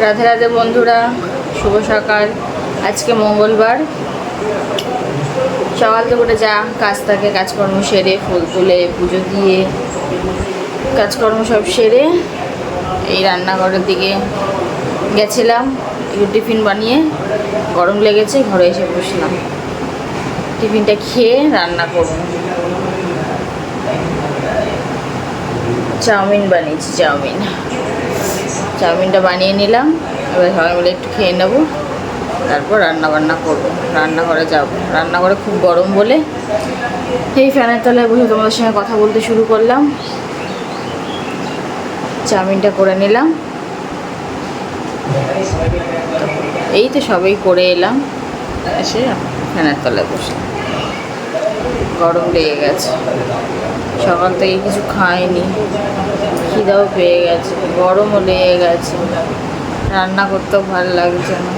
রাধে রাধে বন্ধুরা, শুভ সকাল। আজকে মঙ্গলবার। সকাল থেকে উঠে যা কাজ থাকে কাজকর্ম সেরে, ফুল তুলে পুজো দিয়ে কাজকর্ম সব সেরে এই রান্নাঘরের দিকে গেছিলাম। একটু টিফিন বানিয়ে, গরম লেগেছে, ঘরে এসে বসলাম। টিফিনটা খেয়ে রান্না করব। চাউমিন বানিয়েছি। চাউমিনটা বানিয়ে নিলাম। এবার সবাই মিলে একটু খেয়ে নেব, তারপর রান্না করবো। রান্নাঘরে যাব। রান্নাঘরে খুব গরম বলে এই ফ্যানের তলায় বসে তোমাদের সঙ্গে কথা বলতে শুরু করলাম। চাউমিনটা করে নিলাম। এই তো সবাই করে এলাম, এসে ফ্যানের তলায় বসে। গরম লেগে গেছে, সকাল থেকে কিছু খাইনি, খিদাও পেয়ে গেছে, গরমও লেগে গেছে, রান্না করতেও ভালো লাগছে না।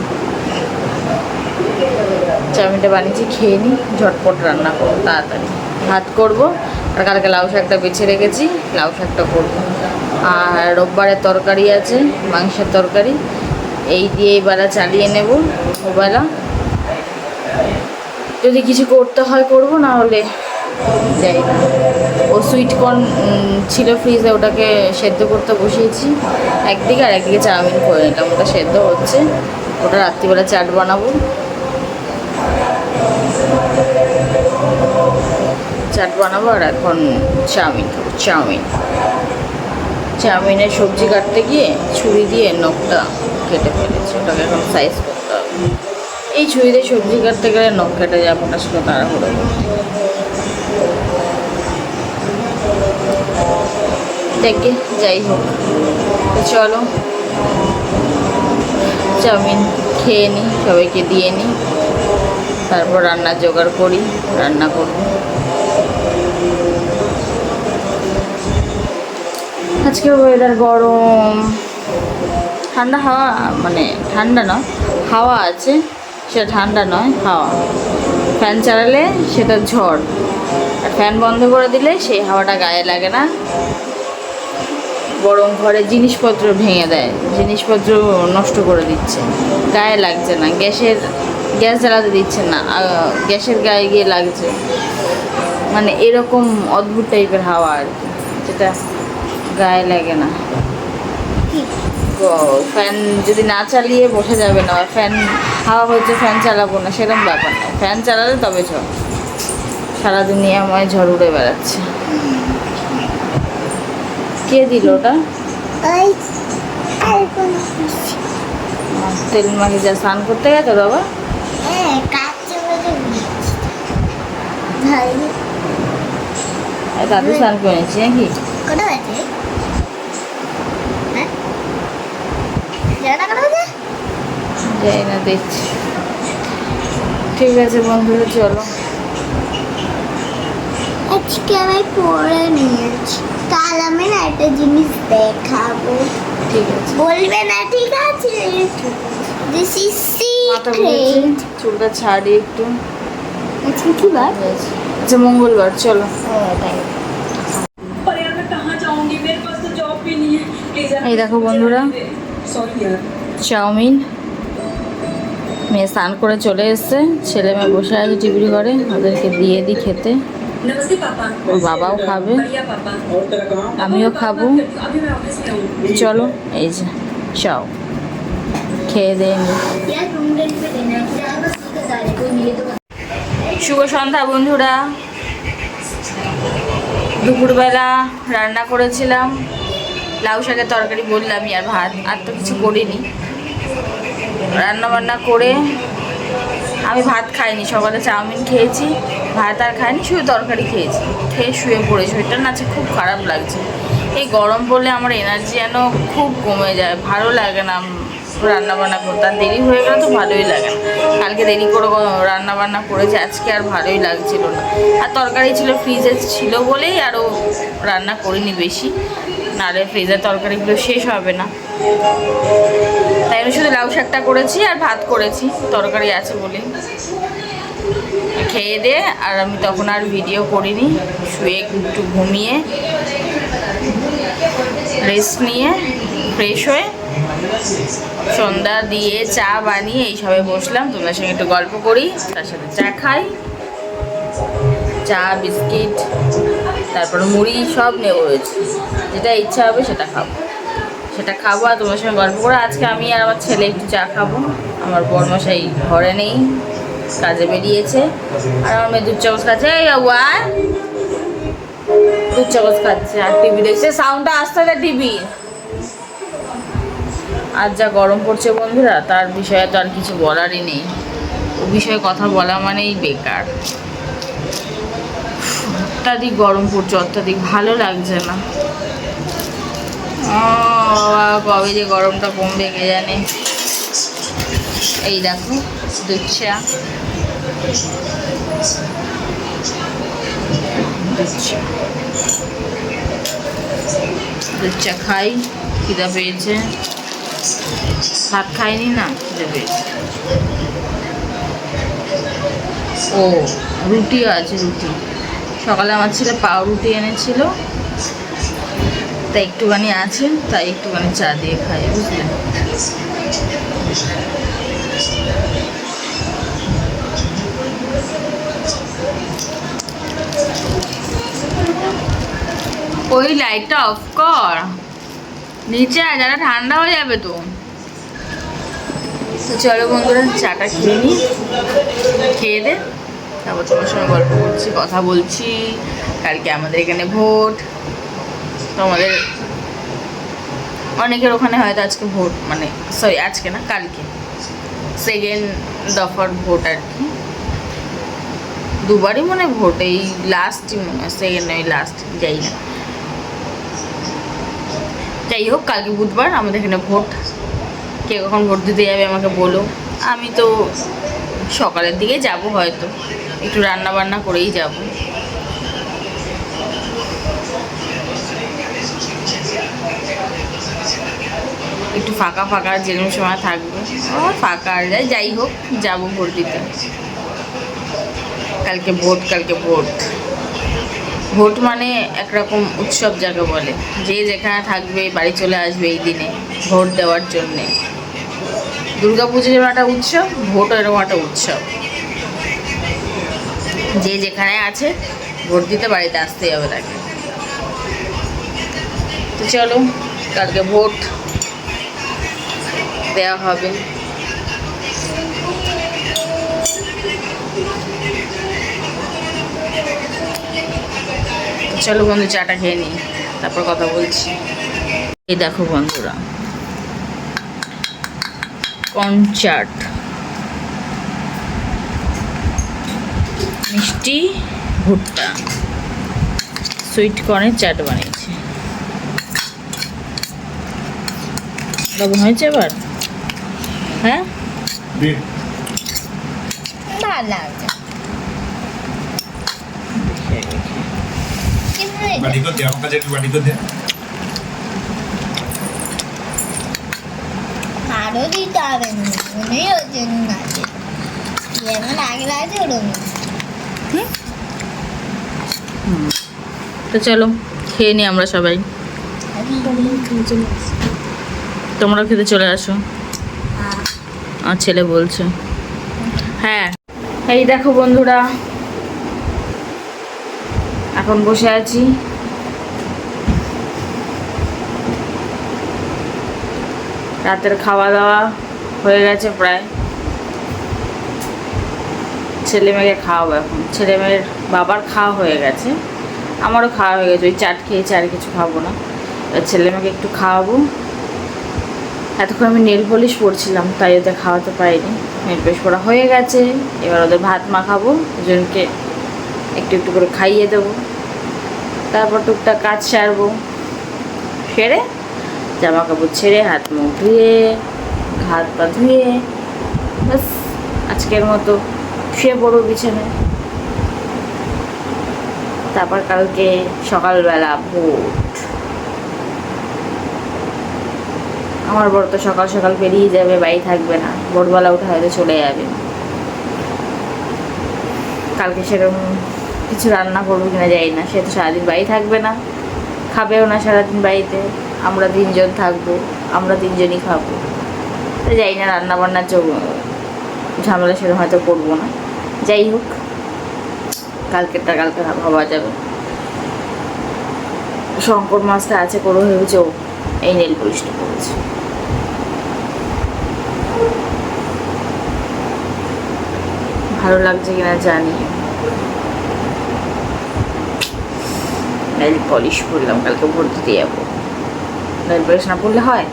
চাউমিনটা বানিয়েছি, খেয়ে নিই, ঝটপট রান্না করবো, তাড়াতাড়ি ভাত করবো। আর কালকে লাউ শাকটা বেছে রেখেছি, লাউ শাকটা করবো। আর রোববারের তরকারি আছে, মাংসের তরকারি, এই দিয়ে এই বেলা চালিয়ে নেব। ওবেলা যদি কিছু করতে হয় করবো, না হলে যাই না। ও সুইটকর্ন ছিল ফ্রিজে, ওটাকে সেদ্ধ করতে বসিয়েছি একদিকে, আর একদিকে চাউমিন করে নিলাম। ওটা সেদ্ধ হচ্ছে, ওটা রাত্রিবেলা চাট বানাবো। আর এখন চাউমিন খাবো। চাউমিনের সবজি কাটতে গিয়ে ছুরি দিয়ে নখটা কেটে ফেলেছি, ওটাকে এখন সাইজ করতে হবে। এই ছুরি দিয়ে সবজি কাটতে গেলে নখ কেটে যাবো, ওটার সাথে তাড়াহুড়ো করতে। দেখে যাই হোক, চলো চাউমিন খেয়ে নিই, সবাইকে দিয়ে নিই, তারপর রান্নার জোগাড় করি, রান্না করব। আজকে ওয়েদার গরম, ঠান্ডা হাওয়া, মানে ঠান্ডা নয়, হাওয়া আছে, সেটা ঠান্ডা নয়, হাওয়া। ফ্যান চালালে সেটা ঝড়, আর ফ্যান বন্ধ করে দিলে সেই হাওয়াটা গায়ে লাগে না। গরম ঘরে জিনিসপত্র ভেঙে দেয়, জিনিসপত্র নষ্ট করে দিচ্ছে, গায়ে লাগছে না। গ্যাস জ্বালাতে দিচ্ছে না, গ্যাসের গায়ে গিয়ে লাগছে। মানে এরকম অদ্ভুত টাইপের হাওয়া আর কি, যেটা গায়ে লাগে না। ফ্যান যদি না চালিয়ে বসে যাবে না, ফ্যান হাওয়া হচ্ছে ফ্যান চালাবো না, সেরকম ব্যাপার না। ফ্যান চালালে তবে ঝড়, সারা দুনিয়াময় ঝড় উড়ে বেড়াচ্ছে। কে দিল ওটা? তেল মাখি যা স্নান করতে গেছে বাবা। দাদু স্নান করেছি নাকি? যাই না, দেখছি। ঠিক আছে বন্ধুরা, চলো। আজকে আমি পরে নিয়েছি, কাল আমি না একটা জিনিস দেখাবো। ঠিক আছে, বলবে না? ঠিক আছে। This is secret. চুলটা ছাড়ি একটু। আজকে কি বার? আচ্ছা, মঙ্গলবার। চলো। এই দেখো বন্ধুরা, চাউমিন। মেয়ে স্নান করে চলে এসছে, ছেলে মেয়ে বসে আছে টিভির ঘরে, ওদেরকে দিয়ে দিই খেতে। ওর বাবাও খাবে, আমিও খাবো। চলো, এই যে চাও, খেয়ে দিয়ে নি। শুভ সন্ধ্যা বন্ধুরা। দুপুরবেলা রান্না করেছিলাম লাউ শাকের তরকারি, বললামই, আর ভাত। আর তো কিছু করিনি। রান্না করে আমি ভাত খাইনি, সকালে চাউমিন খেয়েছি, ভাত আর খাইনি, শুধু তরকারি খেয়েছি। খেয়ে শুয়ে পড়েছি, শরীরটা না আছে খুব খারাপ লাগছে। এই গরম পড়লে আমার এনার্জি যেন খুব কমে যায়, ভালো লাগে না রান্নাবান্না করতে। আর দেরি হয়ে গেলে তো ভালোই লাগে না। কালকে দেরি করে রান্নাবান্না করেছি, আজকে আর ভালোই লাগছিল না। আর তরকারি ছিল ফ্রিজে ছিল বলেই আরও রান্না করিনি বেশি, নাহলে ফ্রিজের তরকারিগুলো শেষ হবে না। তাই আমি শুধু লাউ শাকটা করেছি আর ভাত করেছি, তরকারি আছে বলে। খেয়ে দিয়ে আর আমি তখন আর ভিডিও করিনি, শুয়ে একটু ঘুমিয়ে রেস্ট নিয়ে ফ্রেশ হয়ে সন্ধ্যা দিয়ে চা বানিয়ে এইসবে বসলাম, তোমার সঙ্গে একটু গল্প করি, তার সাথে চা খাই, চা বিস্কিট তারপর মুড়ি সব নেবো রয়েছে, যেটা ইচ্ছা হবে সেটা খাবো আর তোমার সঙ্গে গল্প করে। আজকে আমি আর আমার ছেলে একটু চা খাবো, আমার বড়মশাই ঘরে নেই, কাজে বেরিয়েছে, আর আমার মেয়ে দুধ চামচ খাচ্ছে, এই ওয়ার দুধ চামচ খাচ্ছে আর টিভি দেখছে, সাউন্ডটা আসতে হবে টিভি। আর যা গরম পড়ছে বন্ধুরা, তার বিষয়ে তো আর কিছু বলারই নেই, ও বিষয়ে কথা বলা মানেই বেকার। অত্যাধিক গরম পড়ছে, অত্যাধিক ভালো লাগছে না। কবে যে গরমটা কমবে কে জানে। এই দেখো দুধ চা, দুধ চা খাই, খিদা পেয়েছে, ভাত খাইনি না, খিদে পেয়েছে। ও রুটিও আছে, রুটি সকালে আমার ছেলে পাউরুটি এনেছিল, তাই একটুখানি আছে, তাই একটুখানি চা দিয়ে খাই, বুঝলে। ওই লাইটটা অফ কর, নিচে যারা ঠান্ডা হয়ে যাবে তো। চলো বন্ধুরা চাটা খেয়ে নিই, খেয়ে দে, তারপর তোমার সঙ্গে গল্প করছি, কথা বলছি। কালকে আমাদের এখানে ভোট, তোমাদের অনেকের ওখানে হয়তো আজকে ভোট, মানে সরি আজকে না কালকে সেকেন্ড দফার ভোট আর কি, দুবারই মনে ভোট, এই লাস্টই মনে হয়, সেকেন্ড নয় লাস্ট, যাই না, যাই হোক কালকে বুধবার আমাদের এখানে ভোট। কে কখন ভোট দিতে যাবে আমাকে বলো, আমি তো সকালের দিকে যাব, হয়তো একটু রান্না বান্না করেই যাব। একটু ফাঁকা ফাঁকা যেরকম সময় থাকবে, ফাঁকা আর যাই হোক যাবো ভোট দিতে। কালকে ভোট, কালকে ভোট, ভোট মানে একরকম উৎসব যাকে বলে, যে যেখানে থাকবে বাড়ি চলে আসবে এই দিনে ভোট দেওয়ার জন্যে। দুর্গাপুজো যেমন একটা উৎসব, ভোটও এরকম একটা উৎসব, যে যেখানে আছে ভোট দিতে বাড়িতে আসতেই হবে তাকে। তো চলো কালকে ভোট দেওয়া হবে। চলো বন্ধু চাটা খেয়ে নিই, তারপর কথা বলছি। এই দেখো বন্ধুরা, কর্ন চাট, মিষ্টি ভুট্টা, সুইট কর্নের চাট বানিয়েছি। লবণ হয়েছে এবার? হ্যাঁ ভালো লাগছে। বাটি করে দে, আমার কাছে একটু বাটি করে দে। আরো দিতে হবে না, মনেই হচ্ছে নুন আছে, যেমন আগে লাগছে ওরকম। তো চলো খেয়ে নিই আমরা সবাই, তোমরা খেতে চলে আসো, আমার ছেলে বলছে। হ্যাঁ এই দেখো বন্ধুরা, এখন বসে আছি, রাতের খাওয়া দাওয়া হয়ে গেছে প্রায়, ছেলে মেয়েকে খাওয়াবো এখন। ছেলে মেয়ের বাবার খাওয়া হয়ে গেছে, আমারও খাওয়া হয়ে গেছে, ওই চাট খেয়েছি, আর কিছু খাবো না। ছেলে মেয়েকে একটু খাওয়াবো। এতক্ষণ আমি নেল পলিশ পরছিলাম, তাই ওদের খাওয়াতে পারিনি, নেল পলিশ পরা হয়ে গেছে, এবার ওদের ভাত মাখাবো, দুজনকে একটু একটু করে খাইয়ে দেবো, তারপর টুকটাক কাজ সারবো, সেরে জামা কাপড় ছেড়ে হাত মুখ ধুয়ে হাত পা ধুয়ে ব্যাস আজকের মতো শুয়ে পড়বো বিছানায়। তারপর কালকে সকালবেলা ভোট, আমার বড় তো সকাল সকাল বেরিয়ে যাবে, বাড়ি থাকবে না, ভোরবেলা উঠে হয়তো চলে যাবে। কালকে সেরকম কিছু রান্না করবো কিনা যাই না, সে তো সারাদিন বাড়ি থাকবে না, খাবেও না সারাদিন বাড়িতে, আমরা তিনজন থাকবো। আমরা 3 জনই খাবো। তো যাই না, রান্নাবান্নার ঝামেলা সেরকম হয়তো করবো না। যাই হোক, কালকেরটা কালকে ভাবা যাবে। শঙ্কর মাছটা আছে করে ভেবেছে ও এই নেল পলিশটা করেছে। ভালো লাগছে কিনা জানি। নেল পলিশ করলাম, কালকে ভোট দিতে যাবো। নেল পলিশ না পড়লে হয়?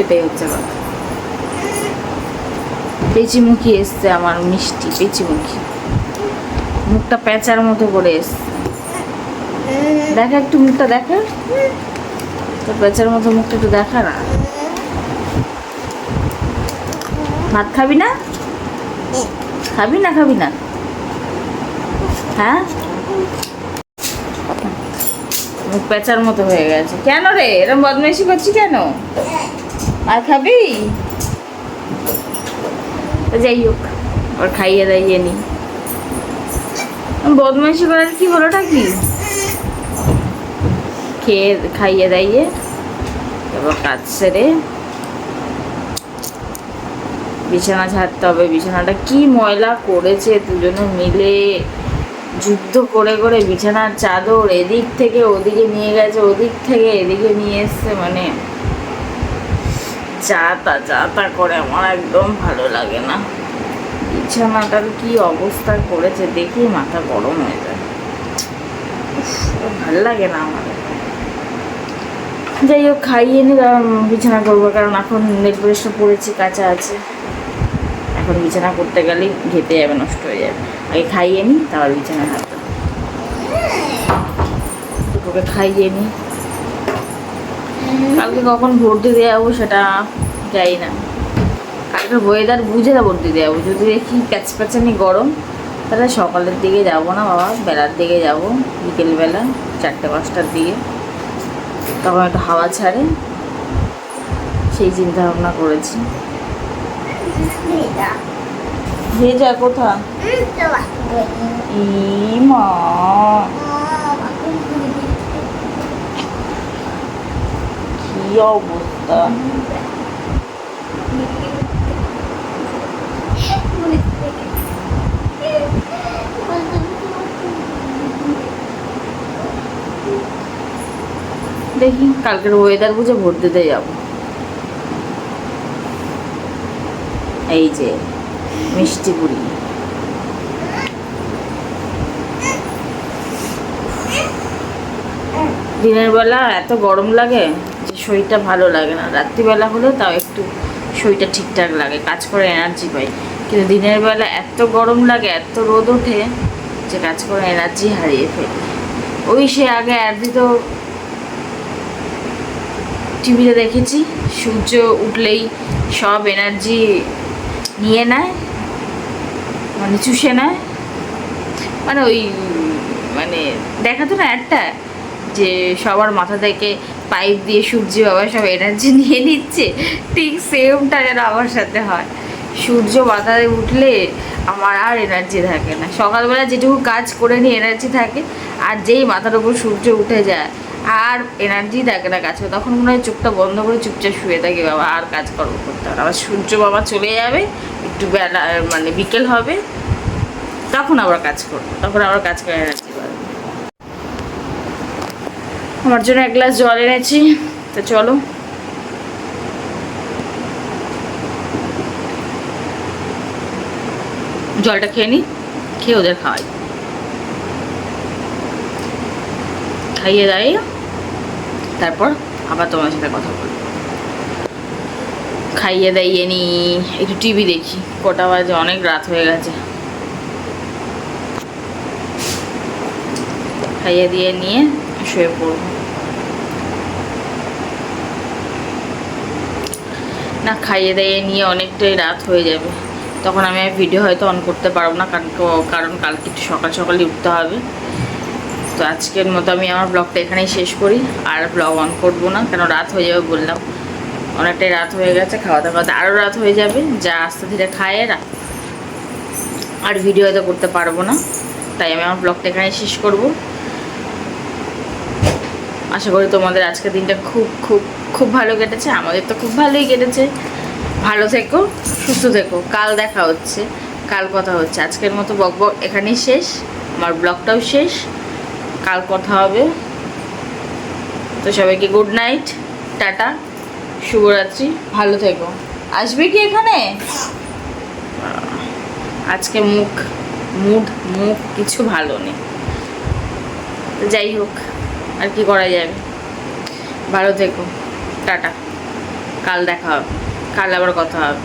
এটাই হচ্ছে কথা। পেঁচিমুখী এসছে আমার মিষ্টি পেঁচিমুখী, মুখটা প্যাঁচার মতো করে এসছে। দেখা একটু মুখটা দেখা, তো প্যাঁচার মতো মুখটা একটু দেখা না। ভাত খাবি না? খাবি না খাবি না? হ্যাঁ, মুখ প্যাঁচার মতো হয়ে গেছে কেন রে? এরকম বদমাইশি করছি কেন? আর খাবি? যাই হোক, ওর খাইয়ে দাইয়ে নি। বদমাইশি করার কি হলোটা কি? খেয়ে খাইয়ে দাইয়ে এবার কাজ সেরে বিছানা ঝাড়তে হবে। বিছানাটা কি ময়লা করেছে দুজনে মিলে, যুদ্ধ করে করে বিছানার চাদর এদিক থেকে ওদিকে নিয়ে গেছে, ওদিক থেকে এদিকে নিয়ে এসছে, মানে যা করে। আমার একদম ভালো লাগে না। বিছানাটার কি অবস্থা করেছে দেখি মাথা গরম হয়ে যায়। ভালো লাগে না আমার। যাই হোক, খাইয়ে নি, বিছানা করবো, কারণ এখন নেল পলিশটা পড়েছি, কাঁচা আছে। এখন বিছানা করতে গেলেই ঘেটে যাবে, নষ্ট হয়ে যাবে। আগে খাইয়ে নি, তারপর বিছানা হাতে দুটোকে খাইয়ে নি। কালকে কখন ভোট দিতে যাবো সেটা যাই না। কালকে ওয়েদার বুঝে ভোট দিতে যাবো। যদি দেখি প্যাচপ্যাচানি গরম, তাহলে সকালের দিকে যাব না বাবা, বেলার দিকে যাব, বিকেলবেলা 4টে-5টার দিকে, তখন একটু হাওয়া ছাড়ে, সেই চিন্তা ভাবনা করেছি। ভেজা কোথা? ই মা, কি অবস্থা! দেখি কালকের ওয়েদার বুঝে ভোট দিতে যাব। এই যে মিষ্টি পুরি, দিনের বেলা এত গরম লাগে যে শরীরটা ভালো লাগে না। রাত্রিবেলা হলে তাও একটু শরীরটা ঠিকঠাক লাগে, কাজ করে এনার্জি পাই। কিন্তু দিনের বেলা এত গরম লাগে, এত রোদ ওঠে যে কাজ করে এনার্জি হারিয়ে ফেলি। ওই সে আগে অ্যাড দিত, টিভিতে দেখেছি, সূর্য উঠলেই সব এনার্জি নিয়ে নেয়, মানে চুষে নেয়, মানে ওই মানে দেখাতো না একটা, যে সবার মাথা থেকে পাইপ দিয়ে সূর্য বাবা সব এনার্জি নিয়ে নিচ্ছে। ঠিক সেমটা যেন আমার সাথে হয়। সূর্য মাথায় উঠলে আমার আর এনার্জি থাকে না। সকালবেলা যেটুকু কাজ করে নিয়ে এনার্জি থাকে, আর যেই মাথার উপর সূর্য উঠে যায় আর এনার্জি থাকে না কাজ করে। তখন মনে হয় চোখটা বন্ধ করে চুপচাপ শুয়ে থাকি, বাবা আর কাজ করবো করতে হবে। আবার সূর্য বাবা চলে যাবে, একটু বেলা মানে বিকেল হবে, তখন আবার কাজ করবো, তখন আবার কাজ করে এনার্জি পাবে। আমার জন্য 1 গ্লাস জল এনেছি, তো চলো জলটা খেয়ে নিই, খেয়ে ওদের খাওয়াই, খাইয়ে দাঁড়িয়ে তারপর আবার তোমার সাথে কথা বলবো। খাইয়ে দাইয়ে নি, একটু টিভি দেখি, কটা বাজে, অনেক রাত হয়ে গেছে। খাইয়ে দিয়ে নিয়ে শুয়ে পড়বো। না, খাইয়ে দাইয়ে নিয়ে অনেকটাই রাত হয়ে যাবে, তখন আমি আর ভিডিও হয়তো অন করতে পারবো না, কারণ কালকে একটু সকাল সকালই উঠতে হবে। তো আজকের মতো আমি আমার ব্লগটা এখানেই শেষ করি, আর ব্লগ অন করবো না, কেন রাত হয়ে যাবে বললাম, অনেকটাই রাত হয়ে গেছে। খাওয়াতে খাওয়াতে আরও রাত হয়ে যাবে, যা আস্তে ধীরে খায় আর ভিডিও হয়তো করতে পারবো না, তাই আমি আমার ব্লগটা এখানেই শেষ করবো। আশা করি তোমাদের আজকের দিনটা খুব খুব খুব ভালো কেটেছে, আমাদের তো খুব ভালোই কেটেছে। ভালো থেকো, সুস্থ থেকো, কাল দেখা হচ্ছে, কাল কথা হচ্ছে। আজকের মতো বকবক এখানেই শেষ, আমার ব্লগটাও শেষ, কাল কথা হবে। তো সবাইকে গুড নাইট, টাটা, শুভরাত্রি, ভালো থেকো। আসবে কি এখানে? আজকে মুড কিছু ভালো নেই। তো যাই হোক, আর কি করা যাবে। ভালো থেকো, টাটা, কাল দেখা হবে, কাল আবার কথা হবে।